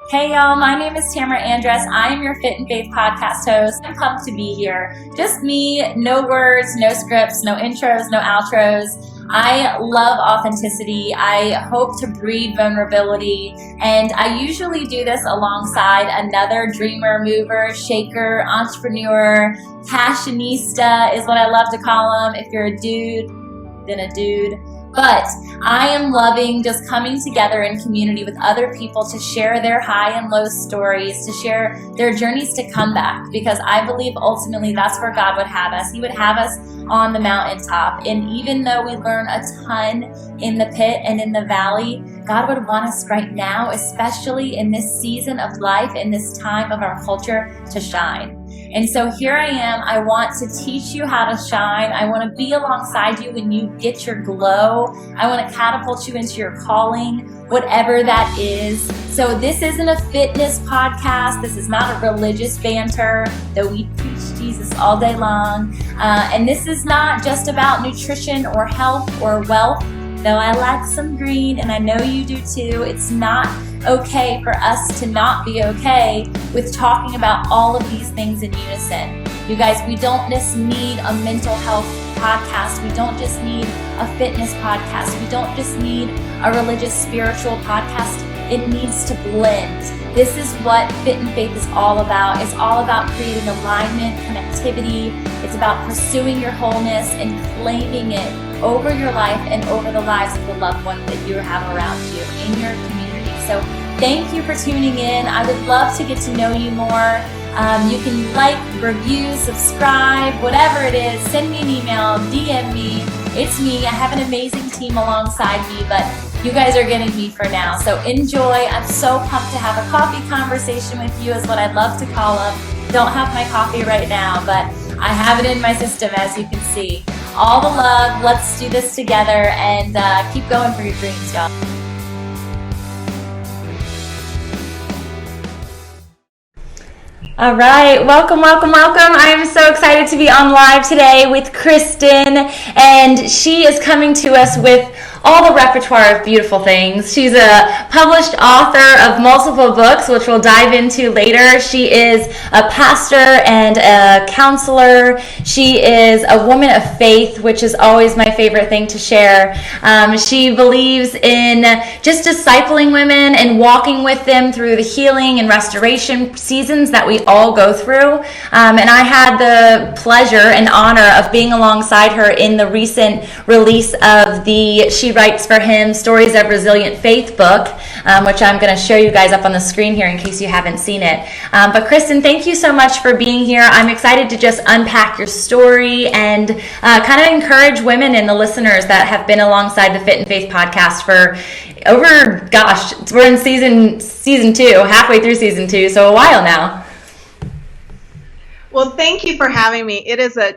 Hey y'all, my name is Tamara Andress. I am your Fit and Faith podcast host. I'm pumped to be here. Just me, no words, no scripts, no intros, no outros. I love authenticity. I hope to breed vulnerability. And I usually do this alongside another dreamer, mover, shaker, entrepreneur, passionista is what I love to call them. If you're a dude, then a dude. But I am loving just coming together in community with other people to share their high and low stories, to share their journeys to comeback, because I believe ultimately that's where God would have us. He would have us on the mountaintop. And even though we learn a ton in the pit and in the valley, God would want us right now, especially in this season of life, in this time of our culture, to shine. And so here I am. I want to teach you how to shine. I want to be alongside you when you get your glow. I want to catapult you into your calling, whatever that is. So this isn't a fitness podcast. This is not a religious banter, though we preach Jesus all day long. And this is not just about nutrition or health or wealth, though I like some green, and I know you do too. It's not okay for us to not be okay with talking about all of these things in unison. You guys, we don't just need a mental health podcast. We don't just need a fitness podcast. We don't just need a religious, spiritual podcast. It needs to blend. This is what Fit and Faith is all about. It's all about creating alignment, connectivity. It's about pursuing your wholeness and claiming it over your life and over the lives of the loved ones that you have around you in your community. So thank you for tuning in. I would love to get to know you more. You can like, review, subscribe, whatever it is. Send me an email, DM me. It's me. I have an amazing team alongside me, but you guys are getting me for now. So enjoy. I'm so pumped to have a coffee conversation with you, is what I'd love to call them. Don't have my coffee right now, but I have it in my system, as you can see. All the love. Let's do this together and keep going for your dreams, y'all. All right, welcome. I am so excited to be on live today with Kristin, and she is coming to us with all the repertoire of beautiful things. She's a published author of multiple books, which we'll dive into later. She is a pastor and a counselor. She is a woman of faith, which is always my favorite thing to share. She believes in just discipling women and walking with them through the healing and restoration seasons that we all go through. And I had the pleasure and honor of being alongside her in the recent release of the She Writes for Him Stories of Resilient Faith book, which I'm going to show you guys up on the screen here in case you haven't seen it. But Kristin, thank you so much for being here. I'm excited to just unpack your story and kind of encourage women and the listeners that have been alongside the Fit and Faith podcast for over, we're in season 2, halfway through season 2, so a while now. Well, thank you for having me. It is a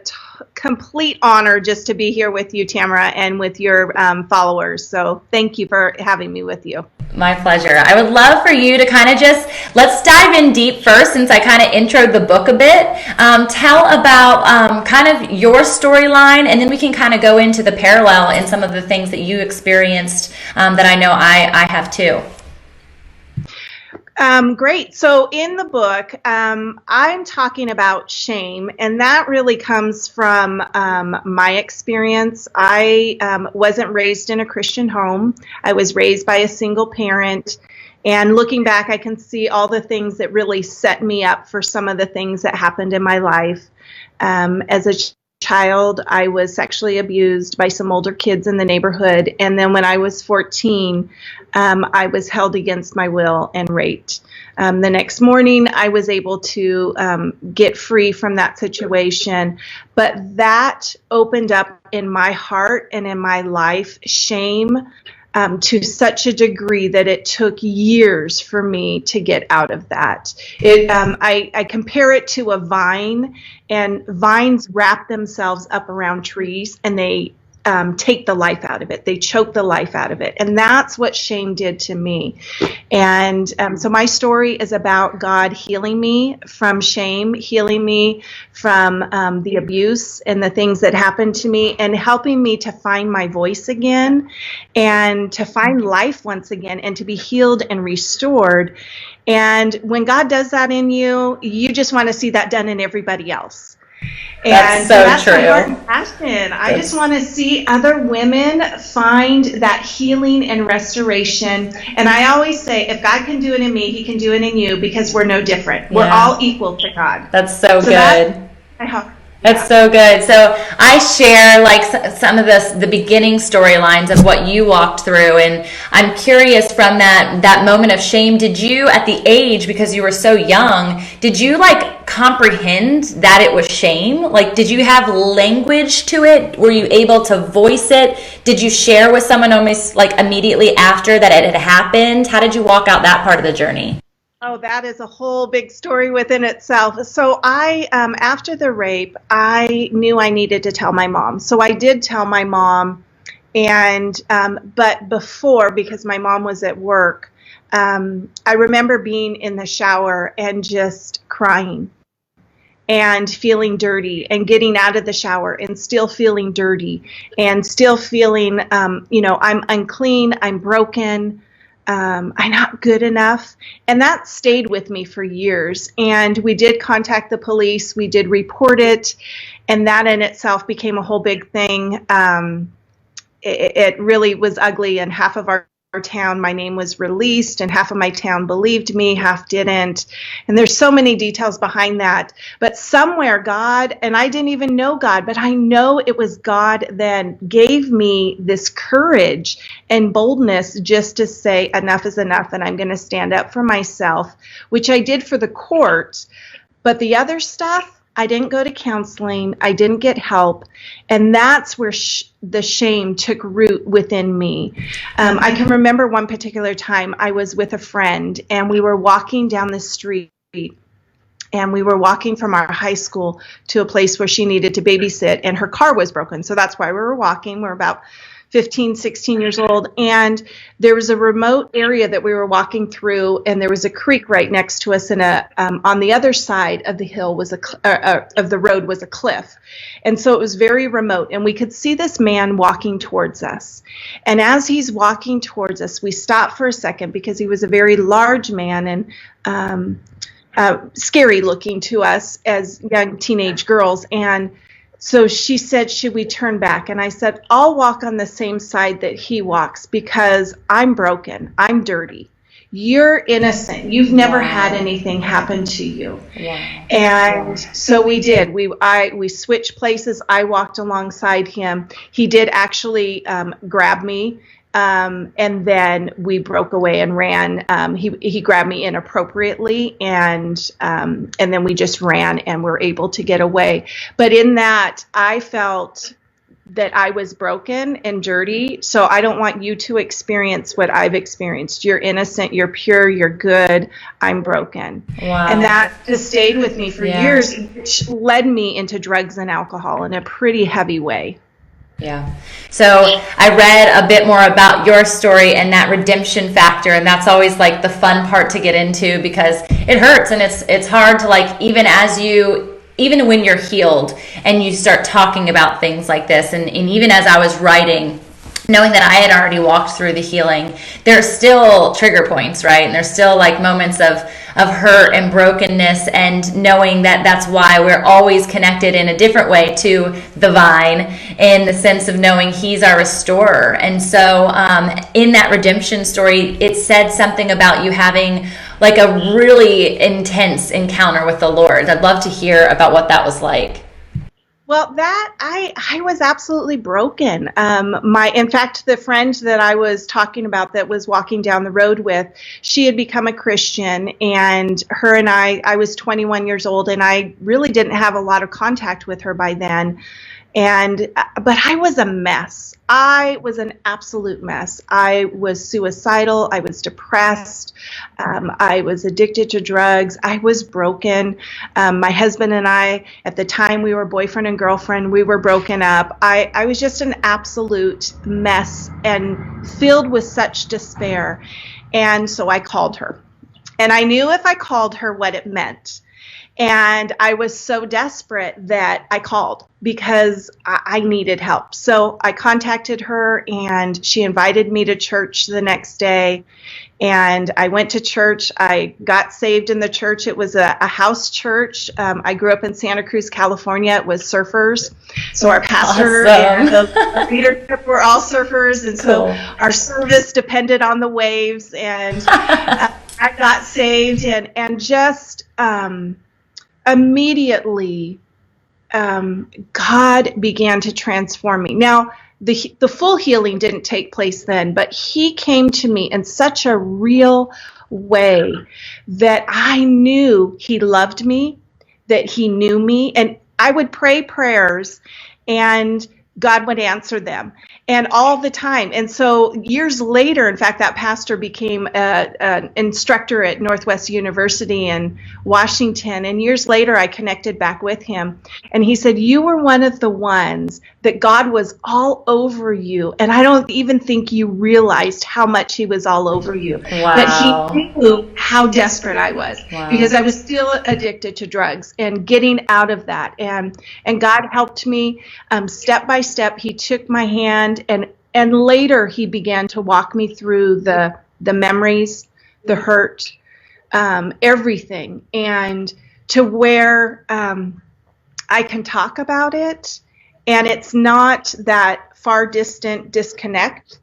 complete honor just to be here with you, Tamara, and with your followers. So thank you for having me with you. My pleasure. I would love for you to kind of let's dive in deep first, since I kind of introed the book a bit. Tell about kind of your storyline, and then we can kind of go into the parallel in some of the things that you experienced that I know I have too. Great. So in the book, I'm talking about shame, and that really comes from my experience. I wasn't raised in a Christian home. I was raised by a single parent, and looking back, I can see all the things that really set me up for some of the things that happened in my life. As a child, I was sexually abused by some older kids in the neighborhood, and then when I was 14, I was held against my will and raped. The next morning, I was able to get free from that situation, but that opened up in my heart and in my life shame to such a degree that it took years for me to get out of that. I compare it to a vine, and vines wrap themselves up around trees, and they take the life out of it. They choke the life out of it. And that's what shame did to me. And so my story is about God healing me from shame, healing me from the abuse and the things that happened to me, and helping me to find my voice again and to find life once again and to be healed and restored. And when God does that in you, you just want to see that done in everybody else. That's so that's true. my heart and passion. I just want to see other women find that healing and restoration. And I always say, if God can do it in me, he can do it in you, because we're no different. We're all equal to God. That's so good. That's Yeah. so good. So I share like some of the beginning storylines of what you walked through, and I'm curious from that moment of shame, did you at the age, because you were so young, did you like comprehend that it was shame? Like, did you have language to it? Were you able to voice it? Did you share with someone almost like immediately after that it had happened? How did you walk out that part of the journey? Oh, that is a whole big story within itself. So after the rape, I knew I needed to tell my mom. So I did tell my mom, and but before, because my mom was at work, I remember being in the shower and just crying and feeling dirty, and getting out of the shower and still feeling dirty, and still feeling, I'm unclean, I'm broken. I'm not good enough. And that stayed with me for years. And we did contact the police. We did report it. And that in itself became a whole big thing. It really was ugly. And half of our town, my name was released, and half of my town believed me, half didn't. And there's so many details behind that. But somewhere God, and I didn't even know God, but I know it was God then, gave me this courage and boldness just to say enough is enough, and I'm going to stand up for myself, which I did for the court. But the other stuff, I didn't go to counseling. I didn't get help. And that's where the shame took root within me. I can remember one particular time I was with a friend, and we were walking down the street, and we were walking from our high school to a place where she needed to babysit, and her car was broken. So that's why we were walking. We're about 15, 16 years old, and there was a remote area that we were walking through, and there was a creek right next to us, and on the other side of the hill was of the road was a cliff, and so it was very remote, and we could see this man walking towards us. And as he's walking towards us, we stopped for a second, because he was a very large man and scary looking to us as young teenage girls. And so she said, should we turn back? And I said, I'll walk on the same side that he walks, because I'm broken. I'm dirty. You're innocent. You've never had anything happen to you. Yeah. And so we did. We switched places. I walked alongside him. He did actually grab me. And then we broke away and ran. He grabbed me inappropriately, and then we just ran and were able to get away. But in that, I felt that I was broken and dirty. So I don't want you to experience what I've experienced. You're innocent, you're pure, you're good. I'm broken. Wow. And that just stayed with me for years, which led me into drugs and alcohol in a pretty heavy way. Yeah. So I read a bit more about your story and that redemption factor, and that's always like the fun part to get into, because it hurts, and it's hard to, like, even when you're healed and you start talking about things like this, and even as I was writing, knowing that I had already walked through the healing, there's still trigger points, right? And there's still like moments of hurt and brokenness, and knowing that that's why we're always connected in a different way to the vine, in the sense of knowing he's our restorer. And so in that redemption story, it said something about you having like a really intense encounter with the Lord. I'd love to hear about what that was like. Well, that I was absolutely broken. In fact, the friend that I was talking about that was walking down the road with, she had become a Christian, and her and I was 21 years old, and I really didn't have a lot of contact with her by then. But I was a mess. I was an absolute mess. I was suicidal. I was depressed. I was addicted to drugs. I was broken. My husband and I, at the time we were boyfriend and girlfriend, we were broken up. I was just an absolute mess and filled with such despair. And so I called her. And I knew if I called her what it meant. And I was so desperate that I called because I needed help. So I contacted her, and she invited me to church the next day. And I went to church. I got saved in the church. It was a house church. I grew up in Santa Cruz, California. It was surfers. So our pastor and the leadership were all surfers. And so our service depended on the waves. And I got saved and just immediately God began to transform me. Now, the full healing didn't take place then, but he came to me in such a real way that I knew he loved me, that he knew me, and I would pray prayers and God would answer them, and all the time. And so years later, in fact, that pastor became an instructor at Northwest University in Washington. And years later, I connected back with him. And he said, you were one of the ones that God was all over you. And I don't even think you realized how much he was all over you. Wow. But he knew how desperate I was. Wow. Because I was still addicted to drugs and getting out of that. And God helped me step by step. He took my hand, and later he began to walk me through the memories, the hurt, everything, and to where I can talk about it, and it's not that far distant disconnect,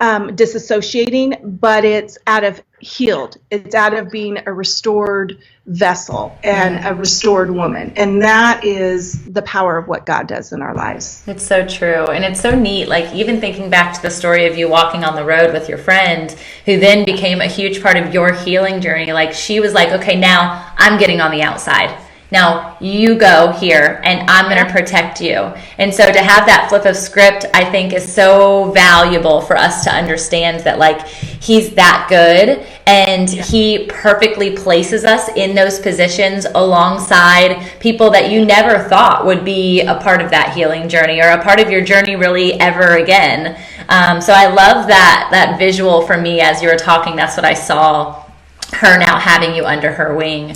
disassociating, but it's out of healed. It's out of being a restored vessel and a restored woman. And that is the power of what God does in our lives. It's so true. And it's so neat. Like, even thinking back to the story of you walking on the road with your friend, who then became a huge part of your healing journey. Like, she was like, okay, now I'm getting on the outside. Now you go here and I'm going to protect you. And so to have that flip of script, I think, is so valuable for us to understand that, like, he's that good, and he perfectly places us in those positions alongside people that you never thought would be a part of that healing journey or a part of your journey really ever again. So I love that visual for me as you were talking. That's what I saw, her now having you under her wing.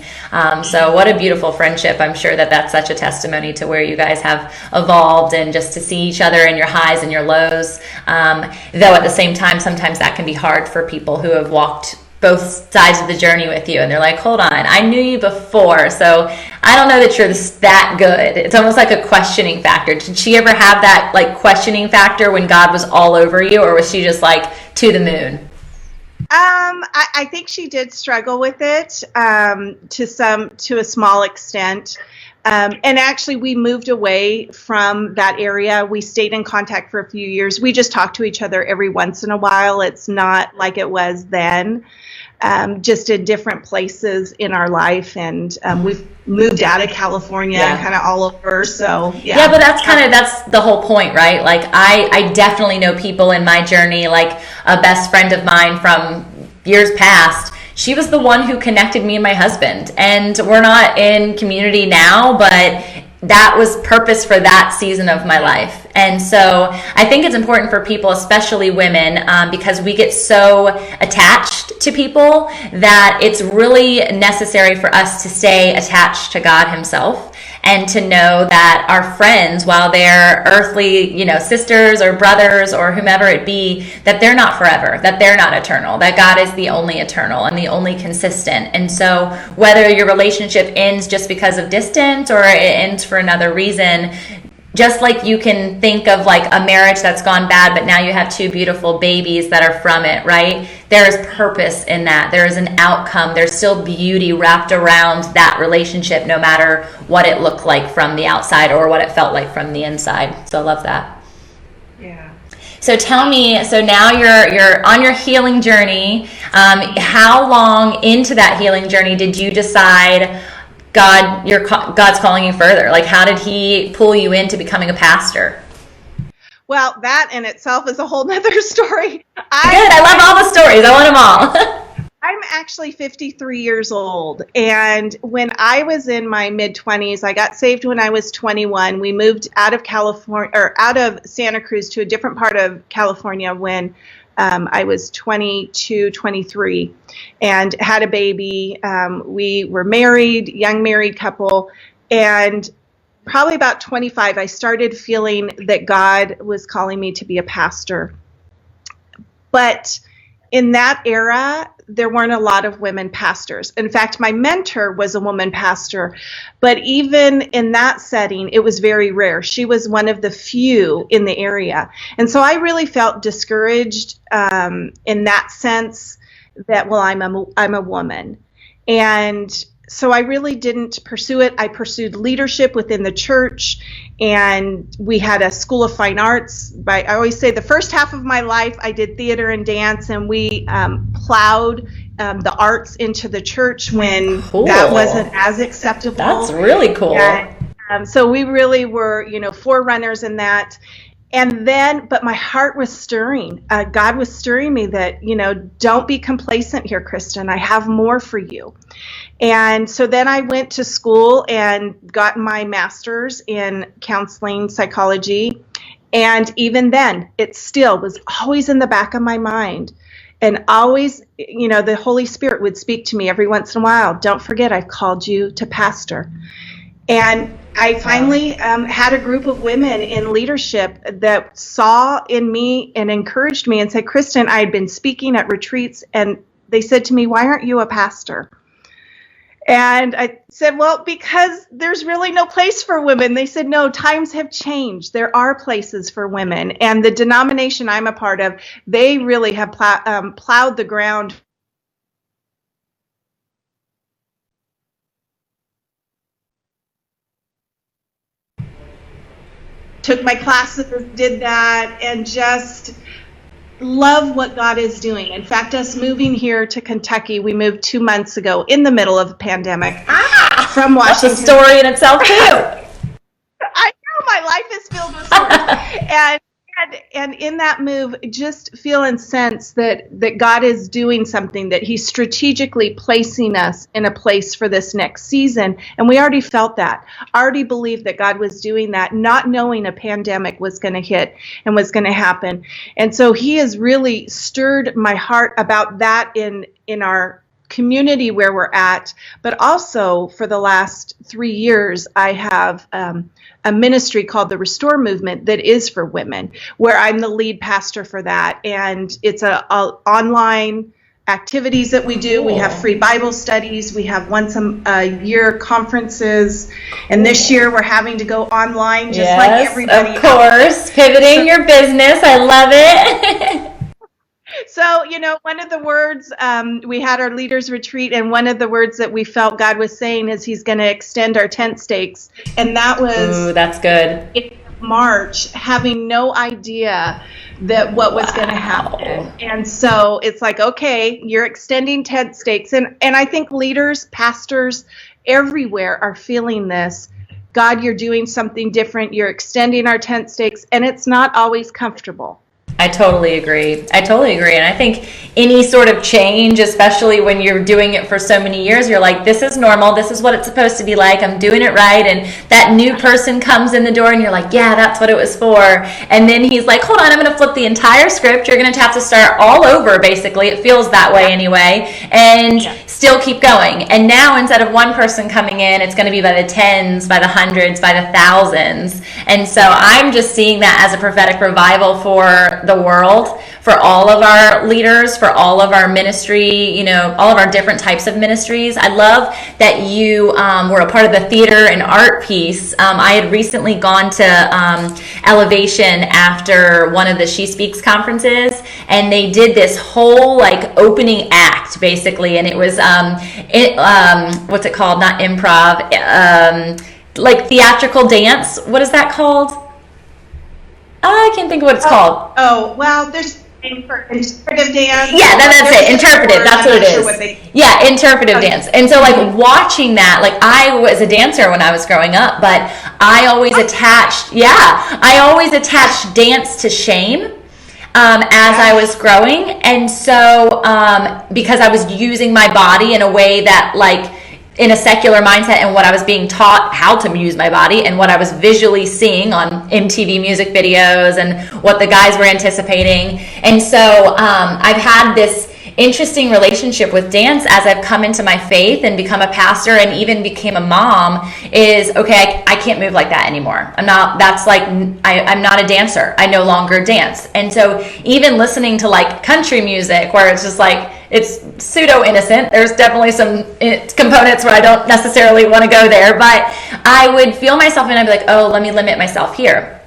So what a beautiful friendship. I'm sure that's such a testimony to where you guys have evolved, and just to see each other in your highs and your lows. Though at the same time, sometimes that can be hard for people who have walked both sides of the journey with you, and they're like, hold on, I knew you before, so I don't know that you're that good. It's almost like a questioning factor. Did she ever have that, like, questioning factor when God was all over you, or was she just like to the moon? I think she did struggle with it to a small extent. And actually, we moved away from that area. We stayed in contact for a few years. We just talked to each other every once in a while. It's not like it was then, just in different places in our life. And we've moved out of California, kind of all over. So, yeah, but that's the whole point, right? Like, I definitely know people in my journey, like a best friend of mine from years past. She was the one who connected me and my husband, and we're not in community now, but that was purpose for that season of my life. And so I think it's important for people, especially women, because we get so attached to people that it's really necessary for us to stay attached to God himself, and to know that our friends, while they're earthly, sisters or brothers or whomever it be, that they're not forever, that they're not eternal, that God is the only eternal and the only consistent. And so whether your relationship ends just because of distance or it ends for another reason, just like you can think of like a marriage that's gone bad, but now you have two beautiful babies that are from it, right? There is purpose in that. There is an outcome. There's still beauty wrapped around that relationship, no matter what it looked like from the outside or what it felt like from the inside. So I love that. Yeah. So tell me, so now you're on your healing journey. How long into that healing journey did you decide, God's calling you further? Like, how did he pull you into becoming a pastor? Well, that in itself is a whole nother story. Good. I love all the stories. I want them all. I'm actually 53 years old, and when I was in my mid-20s, I got saved when I was 21. We moved out of California, or out of Santa Cruz to a different part of California when I was 22, 23, and had a baby. We were married, young married couple, and probably about 25, I started feeling that God was calling me to be a pastor. But in that era, there weren't a lot of women pastors. In fact, my mentor was a woman pastor, but even in that setting, it was very rare. She was one of the few in the area. And so I really felt discouraged in that sense that, well, I'm a woman. And so I really didn't pursue it. I pursued leadership within the church, and we had a school of fine arts. I always say the first half of my life I did theater and dance, and we plowed the arts into the church when that wasn't as acceptable. That's really cool. And, so we really were, forerunners in that. And then, but my heart was stirring. God was stirring me that, don't be complacent here, Kristin. I have more for you. And so then I went to school and got my master's in counseling psychology. And even then, it still was always in the back of my mind. And always, the Holy Spirit would speak to me every once in a while. Don't forget, I've called you to pastor. And I finally had a group of women in leadership that saw in me and encouraged me and said, Kristin, I had been speaking at retreats, and they said to me, why aren't you a pastor? And I said, well, because there's really no place for women. They said, no, times have changed. There are places for women. And the denomination I'm a part of, they really have plowed the ground. Took my classes, did that, and just love what God is doing. In fact, us moving here to Kentucky, we moved 2 months ago in the middle of a pandemic from Washington. That's a story in itself, too. I know, my life is filled with stories. And in that move, just feel and sense that God is doing something, that he's strategically placing us in a place for this next season. And we already felt that, already believed that God was doing that, not knowing a pandemic was going to hit and was going to happen. And so he has really stirred my heart about that in our community where we're at, but also for the last 3 years, I have a ministry called the Restore Movement that is for women, where I'm the lead pastor for that. And it's a online activities that we do. We have free Bible studies. We have once a year conferences. And this year we're having to go online just like everybody of course. Pivoting your business. I love it. So, one of the words, we had our leaders retreat, and one of the words that we felt God was saying is he's going to extend our tent stakes. And that was Ooh, that's good. In March, having no idea that what was going to happen. And so it's like, okay, you're extending tent stakes. And I think leaders, pastors everywhere are feeling this. God, you're doing something different. You're extending our tent stakes, and it's not always comfortable. I totally agree. And I think any sort of change, especially when you're doing it for so many years, you're like, this is normal. This is what it's supposed to be like. I'm doing it right. And that new person comes in the door and you're like, yeah, that's what it was for. And then he's like, hold on, I'm going to flip the entire script. You're going to have to start all over, basically. It feels that way anyway. And still keep going. And now instead of one person coming in, it's going to be by the tens, by the hundreds, by the thousands. And so I'm just seeing that as a prophetic revival for the world, for all of our leaders, for all of our ministry, all of our different types of ministries. I love that you were a part of the theater and art piece. I had recently gone to Elevation after one of the She Speaks conferences, and they did this whole opening act basically, and it was what's it called? Not improv, theatrical dance. What is that called? I can't think of what it's called. Oh, well, For interpretive dance. Yeah, that's it. Interpretive. That's what it is. Yeah, interpretive dance. And so, like, watching that, like, I was a dancer when I was growing up, but I always attached dance to shame. As I was growing. And so, because I was using my body in a way that, like, in a secular mindset, and what I was being taught how to use my body and what I was visually seeing on MTV music videos and what the guys were anticipating. And so I've had this interesting relationship with dance as I've come into my faith and become a pastor and even became a mom. Is okay, I can't move like that anymore. I'm not a dancer. I no longer dance. And so even listening to like country music where it's just like, it's pseudo innocent. There's definitely some components where I don't necessarily want to go there, but I would feel myself and I'd be like, oh, let me limit myself here.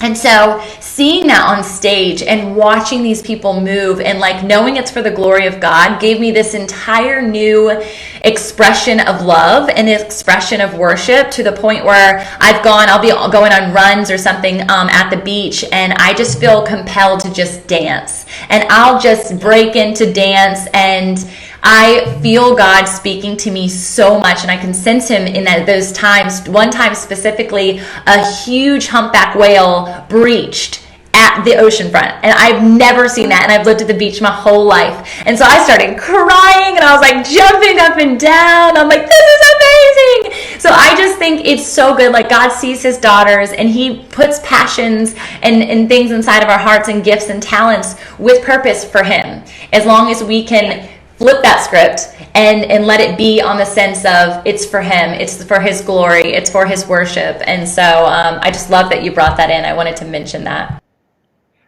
And so seeing that on stage and watching these people move and like knowing it's for the glory of God gave me this entire new expression of love and expression of worship, to the point where I'll be going on runs or something at the beach, and I just feel compelled to just dance, and I'll just break into dance, and I feel God speaking to me so much, and I can sense him in those times. One time specifically, a huge humpback whale breached at the ocean front, and I've never seen that, and I've lived at the beach my whole life. And so I started crying, and I was like jumping up and down. I'm like, this is amazing. So I just think it's so good. Like, God sees his daughters, and he puts passions and things inside of our hearts and gifts and talents with purpose for him, as long as we can flip that script and let it be on the sense of it's for him, it's for his glory, it's for his worship. And so I just love that you brought that in. I wanted to mention that.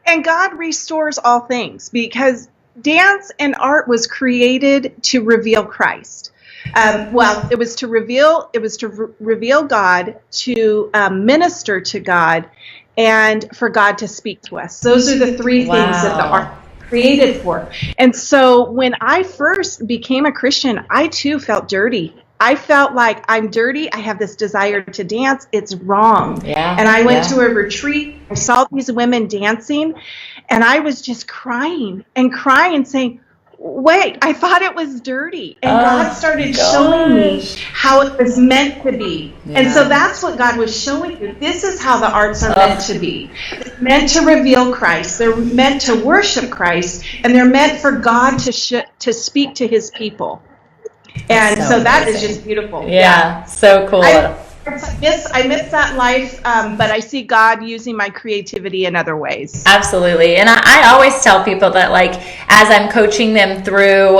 And God restores all things, because dance and art was created to reveal Christ. It was to reveal God, to minister to God, and for God to speak to us. Those are the three things that the art created for. And so when I first became a Christian, I too felt dirty. I felt like I'm dirty. I have this desire to dance. It's wrong. Yeah, and I went to a retreat. I saw these women dancing, and I was just crying and saying, wait, I thought it was dirty. And God started showing me how it was meant to be. Yeah. And so that's what God was showing you. This is how the arts are meant to be. They're meant to reveal Christ. They're meant to worship Christ. And they're meant for God to speak to his people. And so that is just beautiful. Yeah, so cool. I miss that life, but I see God using my creativity in other ways. Absolutely. And I always tell people that, like, as I'm coaching them through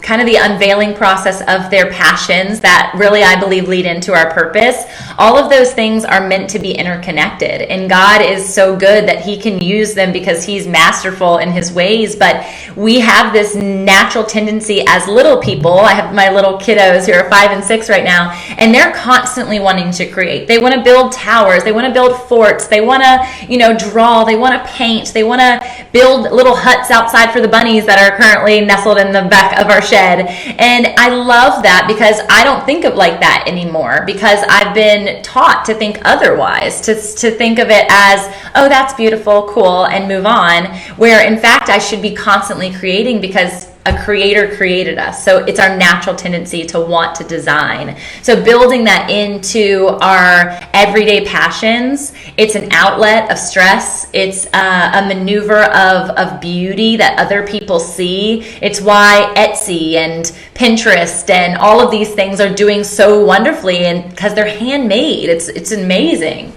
kind of the unveiling process of their passions that really, I believe, lead into our purpose, all of those things are meant to be interconnected. And God is so good that he can use them because he's masterful in his ways. But we have this natural tendency as little people. I have my little kiddos who are 5 and 6 right now, and they're constantly wanting to create. They want to build towers. They want to build forts. They want to, draw. They want to paint. They want to build little huts outside for the bunnies that are currently nestled in the back of our shed. And I love that because I don't think of like that anymore, because I've been taught to think otherwise, to think of it as, oh, that's beautiful, cool, and move on, where in fact I should be constantly creating because a creator created us. So it's our natural tendency to want to design. So building that into our everyday passions, it's an outlet of stress. It's a maneuver of beauty that other people see. It's why Etsy and Pinterest and all of these things are doing so wonderfully, and because they're handmade. It's amazing.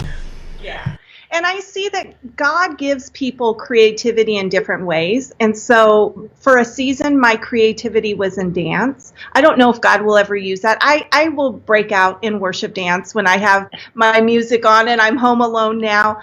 Yeah. And I see that God gives people creativity in different ways. And so for a season, my creativity was in dance. I don't know if God will ever use that. I will break out in worship dance when I have my music on and I'm home alone now.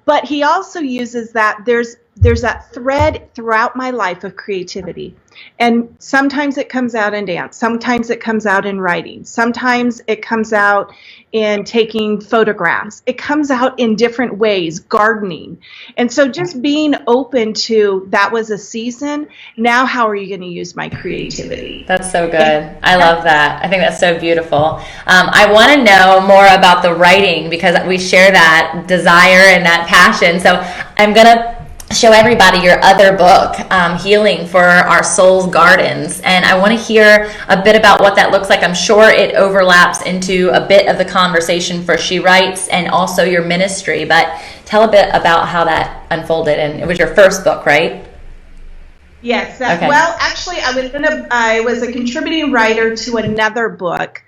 But he also uses that. There's that thread throughout my life of creativity. And sometimes it comes out in dance. Sometimes it comes out in writing. Sometimes it comes out in taking photographs. It comes out in different ways, gardening. And so just being open to that was a season. Now, how are you going to use my creativity? That's so good. I love that. I think that's so beautiful. I want to know more about the writing because we share that desire and that passion. So I'm going to show everybody your other book, Healing for Our Soul's Gardens. And I want to hear a bit about what that looks like. I'm sure it overlaps into a bit of the conversation for She Writes and also your ministry, but tell a bit about how that unfolded. And it was your first book, right? Yes. Okay. Well, actually, I was a contributing writer to another book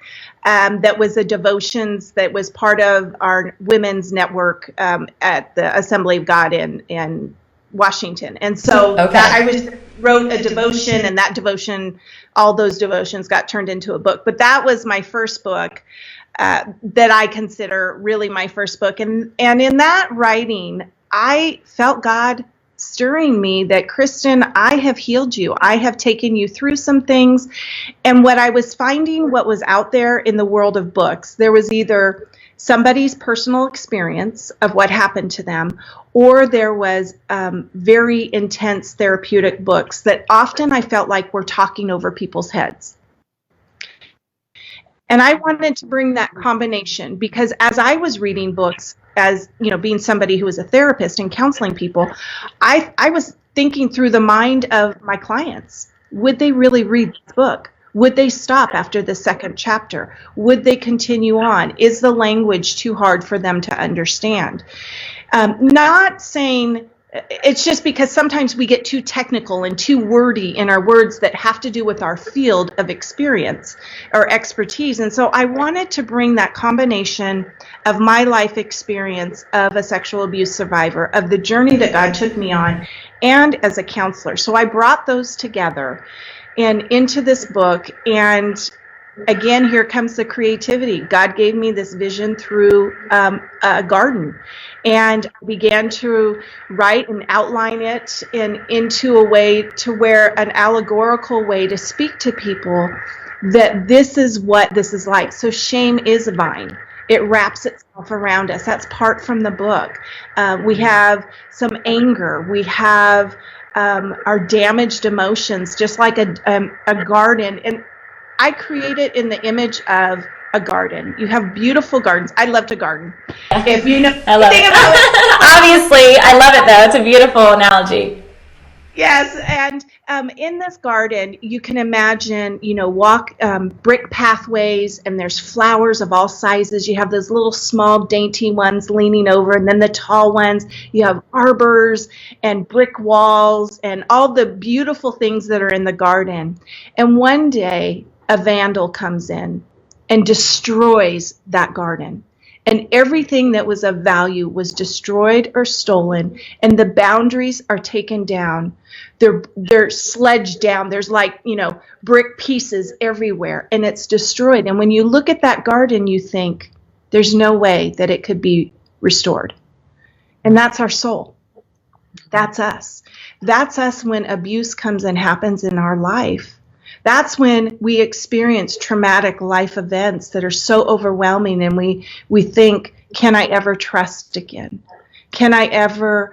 that was a devotions that was part of our women's network at the Assembly of God in Washington. And so I wrote a devotion, and that devotion, all those devotions got turned into a book. But that was my first book that I consider really my first book. And in that writing, I felt God stirring me that, Kristin, I have healed you. I have taken you through some things. And what I was finding, what was out there in the world of books, there was either somebody's personal experience of what happened to them, or there was very intense therapeutic books that often I felt like were talking over people's heads. And I wanted to bring that combination, because as I was reading books, as you know, being somebody who was a therapist and counseling people, I was thinking through the mind of my clients. Would they really read this book? Would they stop after the second chapter? Would they continue on? Is the language too hard for them to understand? Not saying, it's just because sometimes we get too technical and too wordy in our words that have to do with our field of experience or expertise. And so I wanted to bring that combination of my life experience of a sexual abuse survivor, of the journey that God took me on, and as a counselor. So I brought those together and into this book. And again, here comes the creativity. God gave me this vision through a garden, and I began to write and outline it into a way to where an allegorical way to speak to people that this is what this is like. So shame is a vine. It wraps itself around us. That's part from the book. We have some anger. We have our damaged emotions, just like a garden. And I create it in the image of a garden. You have beautiful gardens. I love to garden. If you know I love it. about it. Obviously, I love it though. It's a beautiful analogy. Yes, and in this garden, you can imagine, walk brick pathways, and there's flowers of all sizes. You have those little small dainty ones leaning over, and then the tall ones. You have arbors and brick walls and all the beautiful things that are in the garden. And one day, a vandal comes in and destroys that garden. And everything that was of value was destroyed or stolen, and the boundaries are taken down. They're sledged down. There's brick pieces everywhere, and it's destroyed. And when you look at that garden, you think, there's no way that it could be restored. And that's our soul. That's us. That's us when abuse comes and happens in our life. That's when we experience traumatic life events that are so overwhelming, and we think, can I ever trust again? Can I ever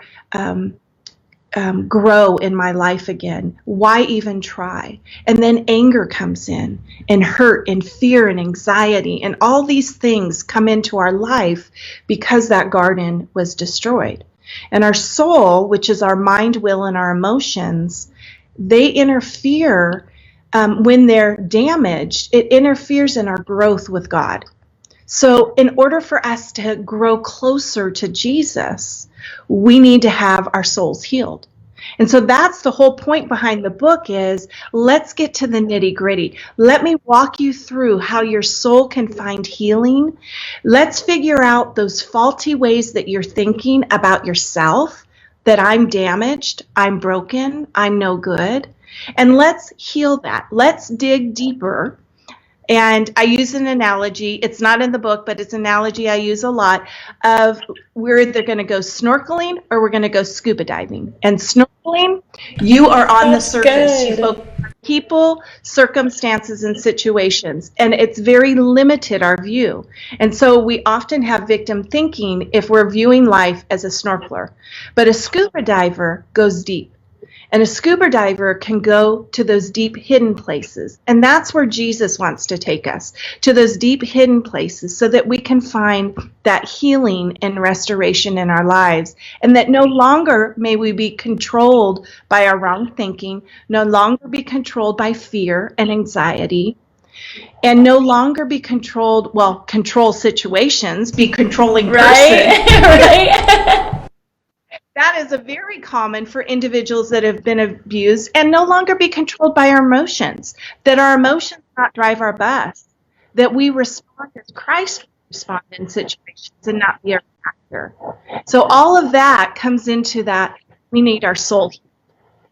grow in my life again? Why even try? And then anger comes in, and hurt and fear and anxiety, and all these things come into our life because that garden was destroyed. And our soul, which is our mind, will, and our emotions, they interfere. When they're damaged, it interferes in our growth with God. So in order for us to grow closer to Jesus, we need to have our souls healed. And so that's the whole point behind the book is, let's get to the nitty-gritty. Let me walk you through how your soul can find healing. Let's figure out those faulty ways that you're thinking about yourself, that I'm damaged, I'm broken, I'm no good. And let's heal that. Let's dig deeper. And I use an analogy. It's not in the book, but it's an analogy I use a lot of, we're either going to go snorkeling or we're going to go scuba diving. And snorkeling, you are on the surface. You focus on people, circumstances, and situations. And it's very limited, our view. And so we often have victim thinking if we're viewing life as a snorkeler. But a scuba diver goes deep. And a scuba diver can go to those deep hidden places. And that's where Jesus wants to take us, to those deep hidden places, so that we can find that healing and restoration in our lives. And that no longer may we be controlled by our wrong thinking, no longer be controlled by fear and anxiety, and no longer be controlled, control situations, be controlling person. Right? That is a very common for individuals that have been abused, and no longer be controlled by our emotions, that our emotions not drive our bus, that we respond as Christ respond in situations and not be our actor. So all of that comes into that we need our soul.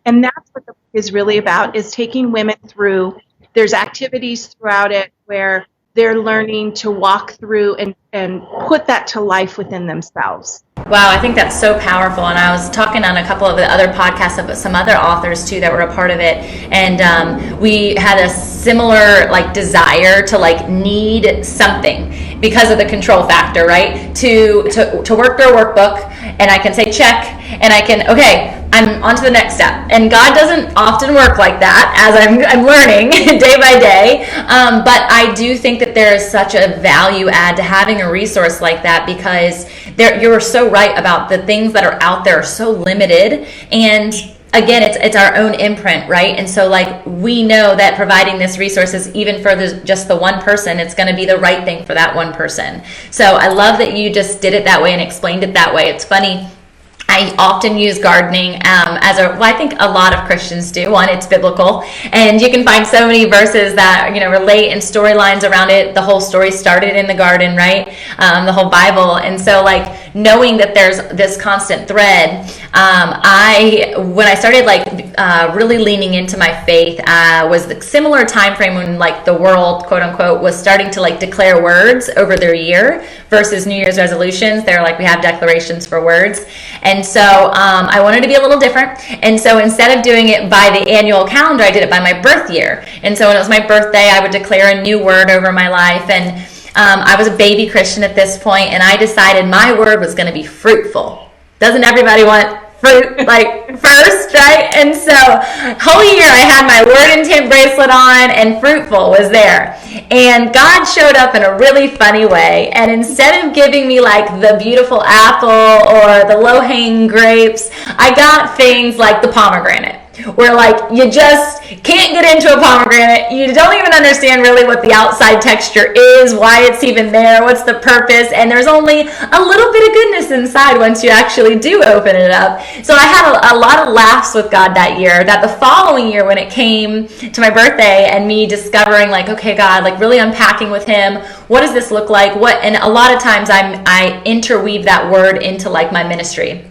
And that's what the book is really about, is taking women through. There's activities throughout it where they're learning to walk through and put that to life within themselves. Wow, I think that's so powerful. And I was talking on a couple of the other podcasts about some other authors too that were a part of it, and we had a similar desire to need something because of the control factor, right? To work their workbook, and I can say check, and I can I'm on to the next step. And God doesn't often work like that, as I'm learning day by day. But I do think that there is such a value add to having a resource like that, because you're so right about the things that are out there are so limited. And again, it's our own imprint, right? And so we know that providing this resource is, even for just the one person, it's going to be the right thing for that one person. So I love that you just did it that way and explained it that way. It's funny. I often use gardening I think a lot of Christians do. One, it's biblical, and you can find so many verses that relate and storylines around it. The whole story started in the garden, right? The whole Bible, and so knowing that there's this constant thread. When I started really leaning into my faith, was the similar time frame when the world, quote unquote, was starting to declare words over their year versus New Year's resolutions. They're we have declarations for words. And so I wanted to be a little different. And so instead of doing it by the annual calendar, I did it by my birth year. And so when it was my birthday, I would declare a new word over my life. And I was a baby Christian at this point, and I decided my word was going to be fruitful. Doesn't everybody want fruit first, right? And so whole year I had my word intent bracelet on, and fruitful was there. And God showed up in a really funny way, and instead of giving me the beautiful apple or the low-hanging grapes, I got things like the pomegranate, where you just can't get into a pomegranate. You don't even understand really what the outside texture is, why it's even there, what's the purpose, and there's only a little bit of goodness inside once you actually do open it up. So I had a lot of laughs with God that year, that the following year when it came to my birthday and me discovering okay, God, really unpacking with him, what does this look like? And a lot of times I interweave that word into my ministry,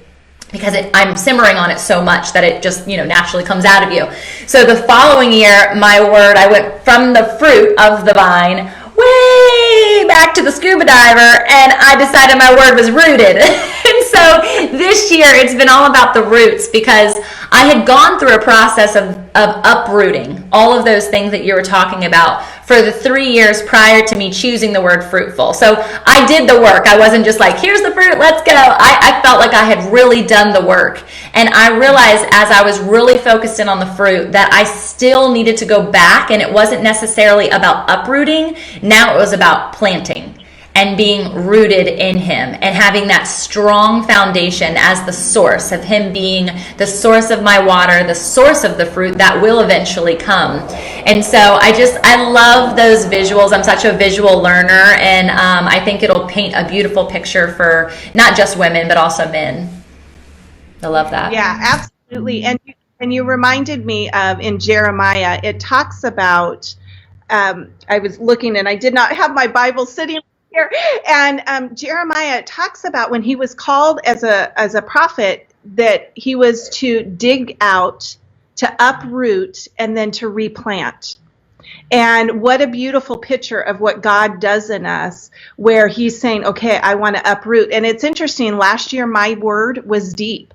because I'm simmering on it so much that it just, naturally comes out of you. So the following year, my word, I went from the fruit of the vine way back to the scuba diver, and I decided my word was rooted. And so this year, it's been all about the roots, because I had gone through a process of uprooting all of those things that you were talking about for the 3 years prior to me choosing the word fruitful. So I did the work. I wasn't just here's the fruit, let's go. I felt like I had really done the work. And I realized as I was really focused in on the fruit that I still needed to go back, and it wasn't necessarily about uprooting. Now it was about planting and being rooted in him, and having that strong foundation as the source of him being the source of my water, the source of the fruit that will eventually come. And so I love those visuals. I'm such a visual learner, and I think it'll paint a beautiful picture for not just women, but also men. I love that. Yeah, absolutely. And you reminded me of, in Jeremiah, it talks about, I was looking and I did not have my Bible sitting here, and Jeremiah talks about when he was called as a prophet, that he was to dig out, to uproot, and then to replant. And what a beautiful picture of what God does in us, where he's saying, okay, I want to uproot. And it's interesting, last year my word was deep,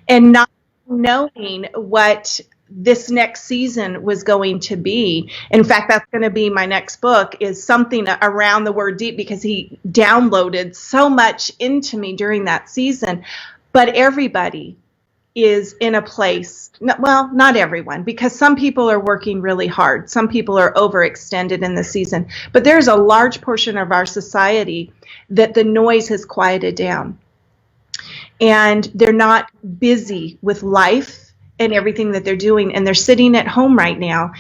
and not knowing what this next season was going to be. In fact, that's going to be my next book, is something around the word deep, because he downloaded so much into me during that season. But everybody is in a place, well, not everyone, because some people are working really hard. Some people are overextended in the season. But there's a large portion of our society that the noise has quieted down. And they're not busy with life and everything that they're doing. And they're sitting at home right now.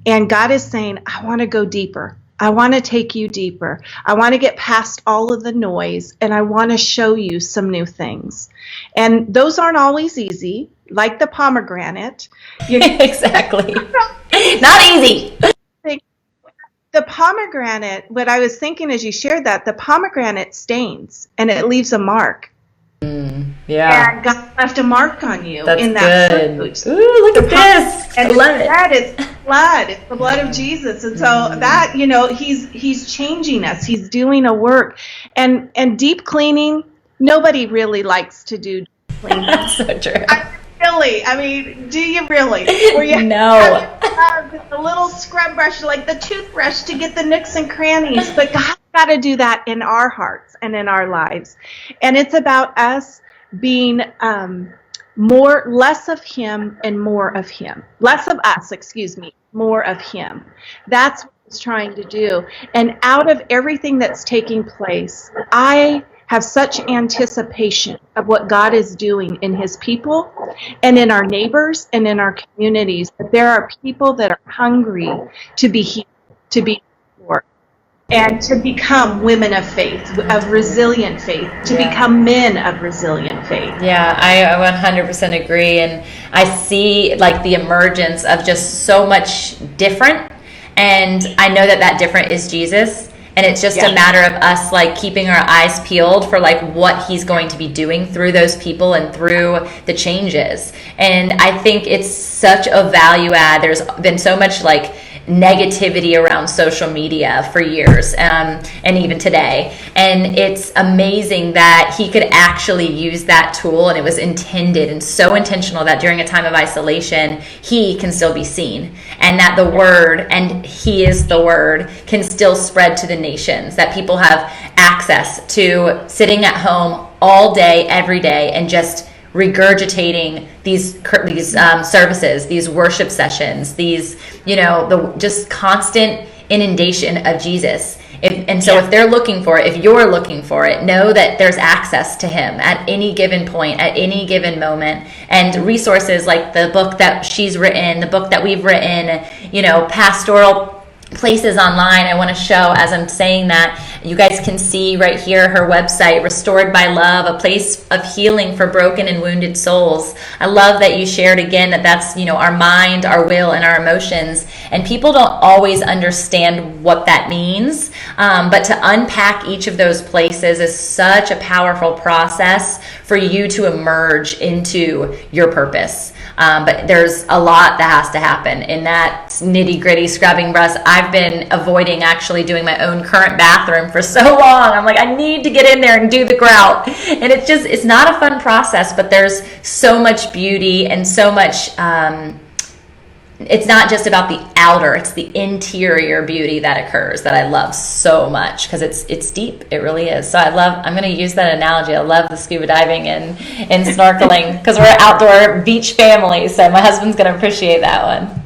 And God is saying, I want to go deeper. I want to take you deeper. I want to get past all of the noise, and I want to show you some new things. And those aren't always easy, like the pomegranate. Exactly. Not easy. The pomegranate, what I was thinking as you shared that, the pomegranate stains, and it leaves a mark. Yeah. And God left a mark on you. That's in that good. fruit. Ooh, look at this. And I love it. that is blood. It's the blood of Jesus. And so that, he's changing us. He's doing a work. And deep cleaning, nobody really likes to do deep cleaning. That's so true. Do you really? Or you No. have the little scrub brush, like the toothbrush, to get the nooks and crannies. But God's got to do that in our hearts and in our lives. And it's about us being less of him and more of him. Less of us, more of him. That's what he's trying to do. And out of everything that's taking place, I have such anticipation of what God is doing in his people and in our neighbors and in our communities. That there are people that are hungry to be healed, to be restored, and to become women of faith, of resilient faith, to become men of resilient faith. Yeah, I 100% agree. And I see like the emergence of just so much different. And I know that different is Jesus. And it's just a matter of us like keeping our eyes peeled for like what he's going to be doing through those people and through the changes. And I think it's such a value add. There's been so much like negativity around social media for years, and even today. And it's amazing that he could actually use that tool, and it was intended and so intentional that during a time of isolation, he can still be seen, and that the word, and he is the word, can still spread to the nations, that people have access to sitting at home all day, every day, and just regurgitating these services, these worship sessions, these, the just constant inundation of Jesus. If they're looking for it, if you're looking for it, know that there's access to him at any given point, at any given moment. And resources like the book that she's written, the book that we've written, pastoral places online. I want to show, as I'm saying that, you guys can see right here her website, Restored by Love, a place of healing for broken and wounded souls. I love that you shared again that's our mind, our will, and our emotions, and people don't always understand what that means, but to unpack each of those places is such a powerful process for you to emerge into your purpose. But there's a lot that has to happen in that nitty-gritty scrubbing brush. I've been avoiding actually doing my own current bathroom for so long. I'm like, I need to get in there and do the grout. And it's not a fun process, but there's so much beauty and so much, it's not just about the outer, it's the interior beauty that occurs that I love so much, because it's deep. It really is. So I'm going to use that analogy. I love the scuba diving and snorkeling, because we're an outdoor beach family. So my husband's going to appreciate that one.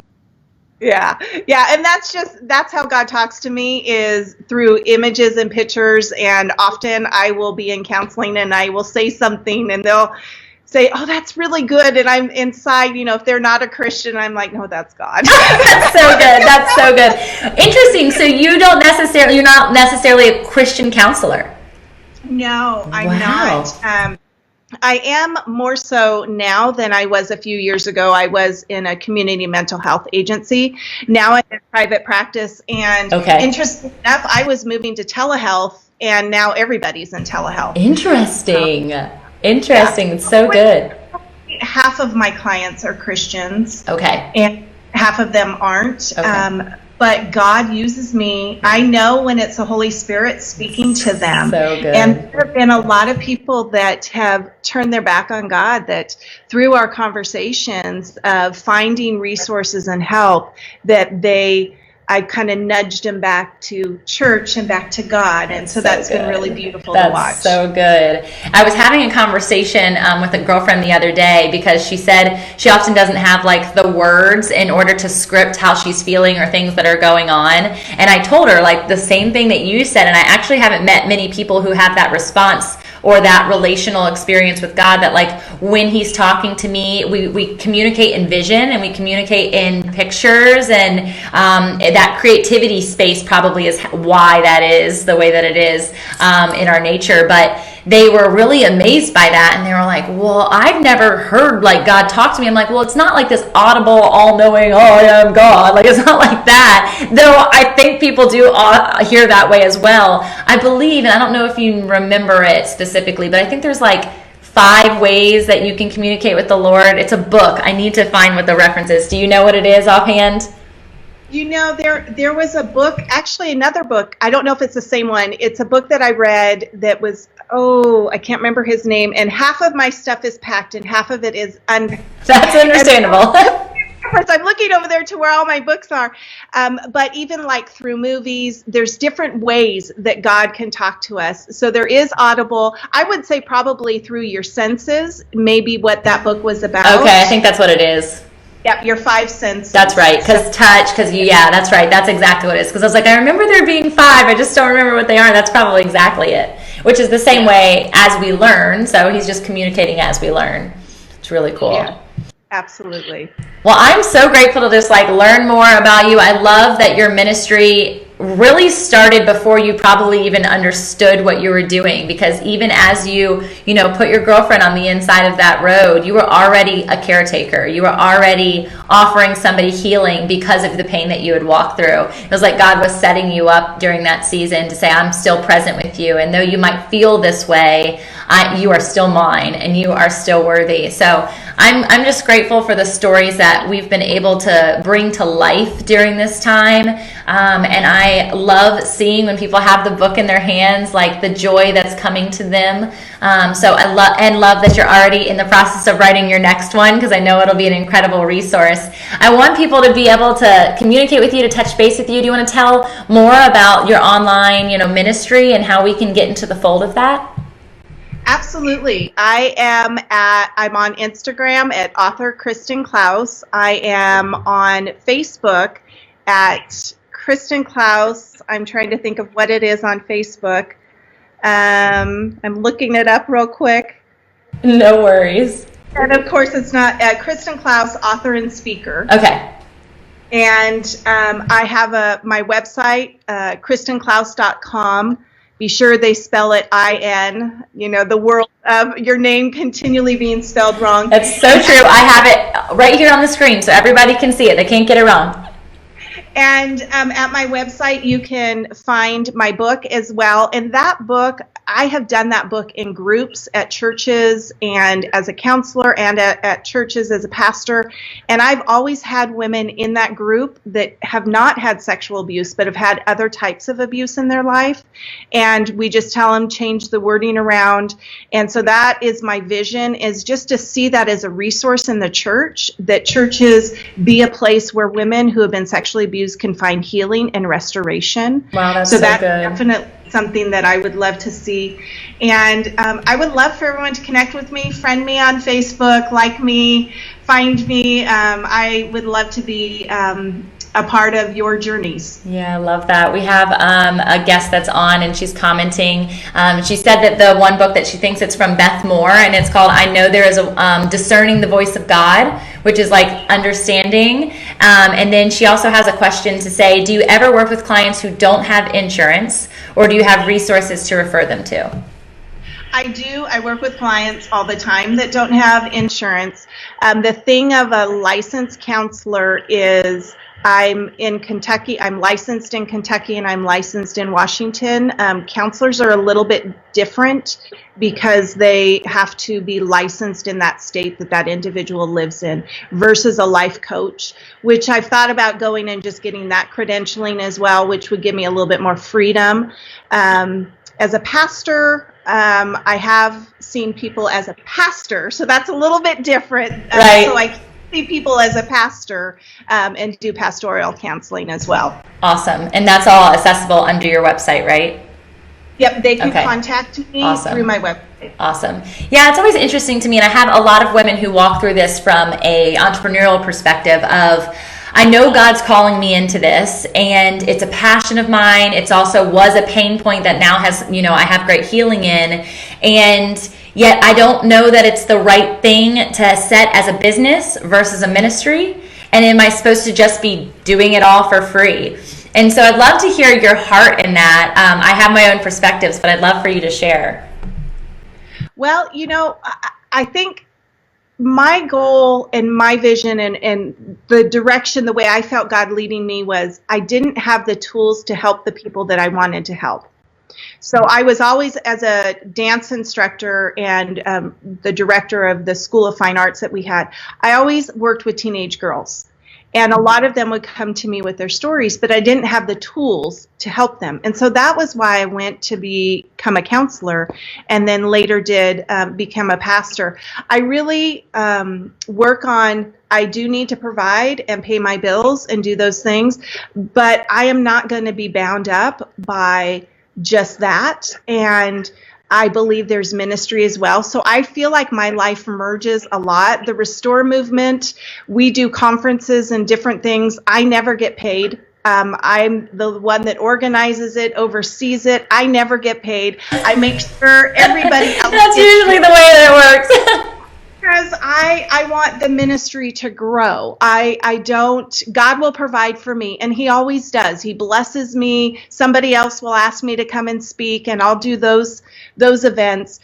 Yeah. And that's how God talks to me, is through images and pictures. And often I will be in counseling and I will say something and they'll say, oh, that's really good. And I'm inside, if they're not a Christian, I'm like, no, that's God. That's so good. That's so good. Interesting. So you're not necessarily a Christian counselor. No, I'm not. I am more so now than I was a few years ago. I was in a community mental health agency. Now I'm in private practice. And interesting enough, I was moving to telehealth, and now everybody's in telehealth. Interesting. It's so good. Half of my clients are Christians. Okay. And half of them aren't. Okay. But God uses me. I know when it's the Holy Spirit speaking to them. So good. And there have been a lot of people that have turned their back on God, that through our conversations of finding resources and help, that they I kind of nudged him back to church and back to God. And so that's been really beautiful to watch. That's so good. I was having a conversation with a girlfriend the other day because she said she often doesn't have like the words in order to script how she's feeling or things that are going on. And I told her like the same thing that you said. And I actually haven't met many people who have that response or that relational experience with God, that like when he's talking to me, we communicate in vision and we communicate in pictures, and that creativity space probably is why that is the way that it is in our nature. But they were really amazed by that, and they were like, well, I've never heard like God talk to me. I'm like, well, it's not like this audible, all-knowing, oh, I am God. Like, it's not like that. Though I think people do hear that way as well. I believe, and I don't know if you remember it specifically, but I think there's like 5 ways that you can communicate with the Lord. It's a book. I need to find what the reference is. Do you know what it is offhand? You know, there was a book, actually another book. I don't know if it's the same one. It's a book that I read that was, I can't remember his name. And half of my stuff is packed and half of it is unpacked. That's understandable. Of course, I'm looking over there to where all my books are. But even like through movies, there's different ways that God can talk to us. So there is audible. I would say probably through your senses, maybe what that book was about. Okay, I think that's what it is. Yep, your 5 senses. That's right, because touch, yeah, that's right. That's exactly what it is. Because I was like, I remember there being 5. I just don't remember what they are. That's probably exactly it, which is the same way as we learn. So he's just communicating as we learn. It's really cool. Yeah, absolutely. Well, I'm so grateful to just like learn more about you. I love that your ministry really started before you probably even understood what you were doing, because even as you put your girlfriend on the inside of that road, you were already a caretaker. You were already offering somebody healing because of the pain that you had walked through. It was like God was setting you up during that season to say, I'm still present with you. And though you might feel this way, you are still mine and you are still worthy. So I'm just grateful for the stories that we've been able to bring to life during this time. And I love seeing when people have the book in their hands, like the joy that's coming to them. So I love that you're already in the process of writing your next one, because I know it'll be an incredible resource. I want people to be able to communicate with you, to touch base with you. Do you want to tell more about your online, ministry and how we can get into the fold of that? Absolutely. I'm on Instagram at author Kristin Clouse. I am on Facebook at Kristin Clouse. I'm trying to think of what it is on Facebook. I'm looking it up real quick. No worries. And of course, it's not Kristin Clouse, author and speaker. Okay. And I have my website, KristinClouse.com. Be sure they spell it I-N, the world of your name continually being spelled wrong. That's so true. I have it right here on the screen so everybody can see it. They can't get it wrong. And at my website, you can find my book as well. And that book, I have done that book in groups at churches and as a counselor and at churches as a pastor. And I've always had women in that group that have not had sexual abuse, but have had other types of abuse in their life. And we just tell them, change the wording around. And so that is my vision, is just to see that as a resource in the church, that churches be a place where women who have been sexually abused can find healing and restoration. Wow, that's so that's good. Definitely something that I would love to see. And I would love for everyone to connect with me, friend me on Facebook, like me, find me. I would love to be a part of your journeys. Yeah, I love that. We have a guest that's on, and she's commenting. She said that the one book that she thinks it's from Beth Moore, and it's called I Know There Is a Discerning the Voice of God, which is like understanding. And then she also has a question to say, do you ever work with clients who don't have insurance, or do you have resources to refer them to? I do. I work with clients all the time that don't have insurance. The thing of a licensed counselor is I'm in Kentucky. I'm licensed in Kentucky and I'm licensed in Washington. Counselors are a little bit different because they have to be licensed in that state that individual lives in, versus a life coach, which I've thought about going and just getting that credentialing as well, which would give me a little bit more freedom. As a pastor, I have seen people as a pastor, so that's a little bit different. Right. So I see people as a pastor and do pastoral counseling as well. Awesome. And that's all accessible under your website, right? Yep, they can contact me through my website. Awesome. Yeah, it's always interesting to me, and I have a lot of women who walk through this from a entrepreneurial perspective of, I know God's calling me into this, and it's a passion of mine. It's also was a pain point that now has, I have great healing in, and yet I don't know that it's the right thing to set as a business versus a ministry. And am I supposed to just be doing it all for free? And so I'd love to hear your heart in that. I have my own perspectives, but I'd love for you to share. Well, I think my goal and my vision and the direction, the way I felt God leading me was I didn't have the tools to help the people that I wanted to help. So I was always, as a dance instructor and the director of the School of Fine Arts that we had, I always worked with teenage girls. And a lot of them would come to me with their stories, but I didn't have the tools to help them. And so that was why I went to become a counselor and then later did become a pastor. I really work on, I do need to provide and pay my bills and do those things, but I am not going to be bound up by just that. And I believe there's ministry as well. So I feel like my life merges a lot. The Restore movement, we do conferences and different things. I never get paid. I'm the one that organizes it, oversees it. I never get paid. I make sure everybody else That's usually the way that it works. Because I want the ministry to grow. God will provide for me, and he always does. He blesses me. Somebody else will ask me to come and speak, and I'll do those events.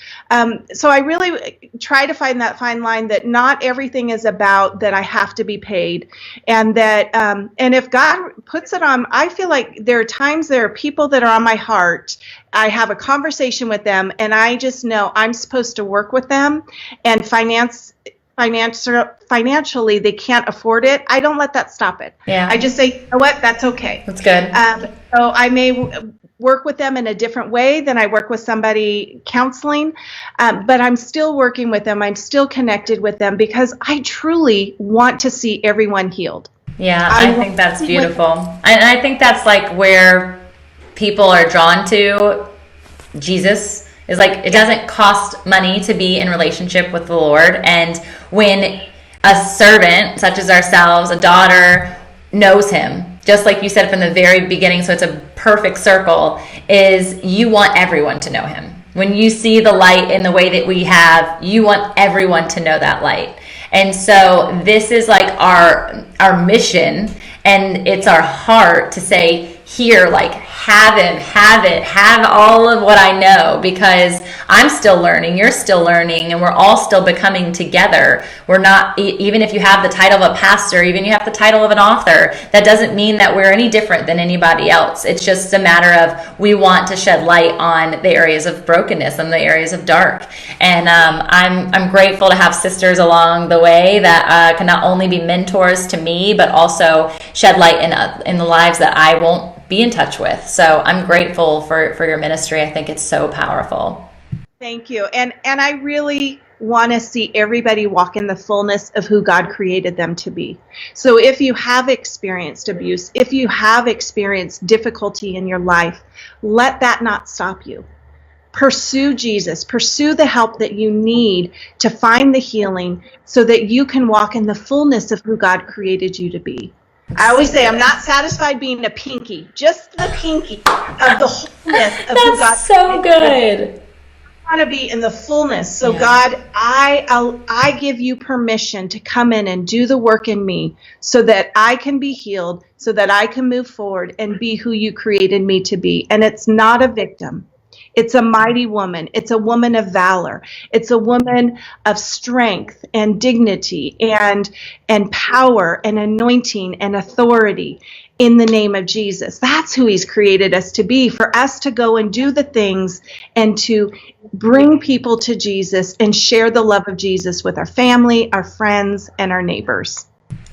So I really try to find that fine line that not everything is about that I have to be paid, and that and if God puts it on, I feel like there are people that are on my heart. I have a conversation with them, and I just know I'm supposed to work with them, and financially they can't afford it. I don't let that stop it. Yeah. I just say, you know what, that's okay. That's good. So I may work with them in a different way than I work with somebody counseling, but I'm still working with them. I'm still connected with them because I truly want to see everyone healed. Yeah, I think that's beautiful. And I think that's like where people are drawn to Jesus, is like, it doesn't cost money to be in relationship with the Lord. And when a servant such as ourselves, a daughter, knows him, just like you said from the very beginning, so it's a perfect circle, is you want everyone to know him. When you see the light in the way that we have, you want everyone to know that light. And so this is like our mission, and it's our heart to say, here, like, have him, have all of what I know, because I'm still learning, you're still learning, and we're all still becoming together. We're not, even if you have the title of a pastor, even if you have the title of an author, that doesn't mean that we're any different than anybody else. It's just a matter of, we want to shed light on the areas of brokenness and the areas of dark. And I'm grateful to have sisters along the way that can not only be mentors to me, but also shed light in the lives that I won't be in touch with. So I'm grateful for your ministry. I think it's so powerful. Thank you. And I really want to see everybody walk in the fullness of who God created them to be. So if you have experienced abuse, if you have experienced difficulty in your life, let that not stop you. Pursue Jesus. Pursue the help that you need to find the healing so that you can walk in the fullness of who God created you to be. I always say I'm not satisfied being a pinky, just the pinky of the wholeness of who God. That's so good. I want to be in the fullness. So God, I give you permission to come in and do the work in me so that I can be healed, so that I can move forward and be who you created me to be. And it's not a victim. It's a mighty woman. It's a woman of valor. It's a woman of strength and dignity and power and anointing and authority in the name of Jesus. That's who he's created us to be, for us to go and do the things and to bring people to Jesus and share the love of Jesus with our family, our friends, and our neighbors.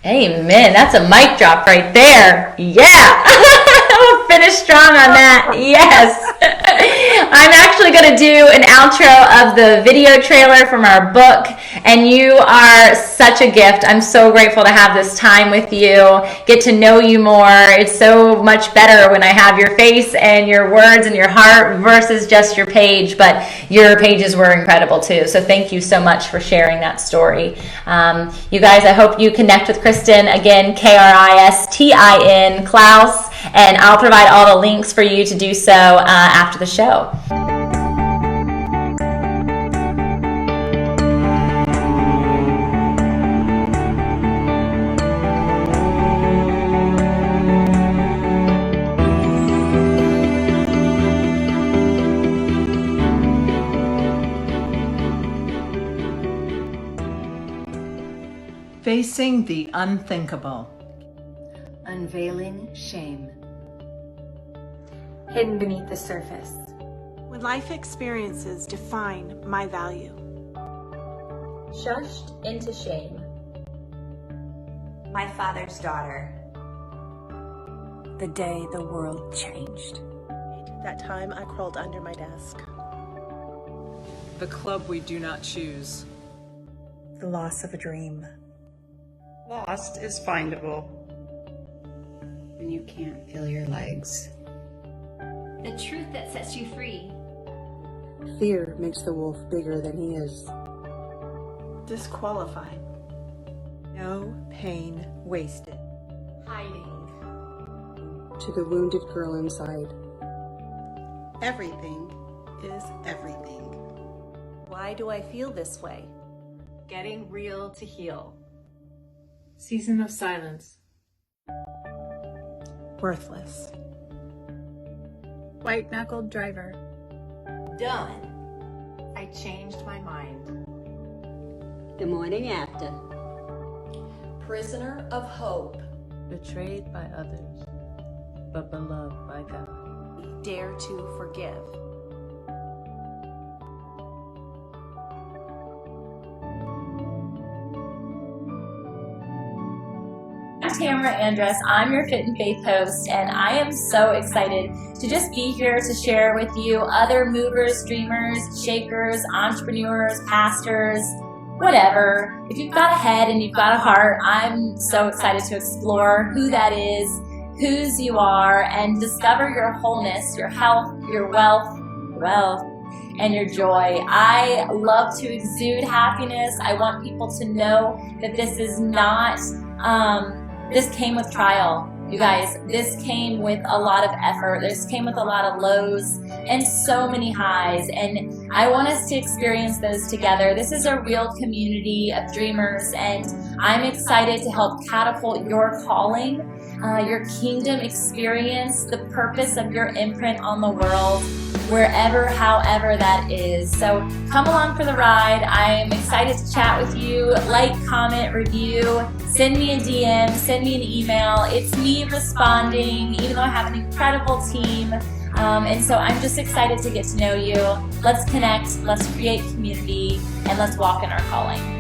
Amen. That's a mic drop right there. Yeah. We'll finish strong on that. Yes. I'm actually going to do an outro of the video trailer from our book, and you are such a gift. I'm so grateful to have this time with you, get to know you more. It's so much better when I have your face and your words and your heart versus just your page, but your pages were incredible too. So thank you so much for sharing that story. You guys, I hope you connect with Kristin, again, Kristin, Clouse, and I'll provide all the links for you to do so after the show. Facing the unthinkable. Unveiling shame. Hidden beneath the surface. When life experiences define my value. Shushed into shame. My father's daughter. The day the world changed. That time I crawled under my desk. The club we do not choose. The loss of a dream. Lost is findable. When you can't feel your legs. The truth that sets you free. Fear makes the wolf bigger than he is. Disqualified. No pain wasted. Hiding. To the wounded girl inside. Everything is everything. Why do I feel this way? Getting real to heal. Season of silence. Worthless. White-knuckled driver. Done. I changed my mind. The morning after. Prisoner of hope. Betrayed by others, but beloved by God. Dare to forgive. I'm Tamara Andress. I'm your Fit and Faith host, and I am so excited to just be here to share with you other movers, dreamers, shakers, entrepreneurs, pastors, whatever. If you've got a head and you've got a heart, I'm so excited to explore who that is, whose you are, and discover your wholeness, your health, your wealth, and your joy. I love to exude happiness. I want people to know that this is not, this came with trial. You guys, this came with a lot of effort. This came with a lot of lows and so many highs. And I want us to experience those together. This is a real community of dreamers, and I'm excited to help catapult your calling, your kingdom experience, the purpose of your imprint on the world, wherever, however that is. So come along for the ride. I'm excited to chat with you. Like, comment, review, send me a DM, send me an email. It's me responding, even though I have an incredible team. And so I'm just excited to get to know you. Let's connect, let's create community, and let's walk in our calling.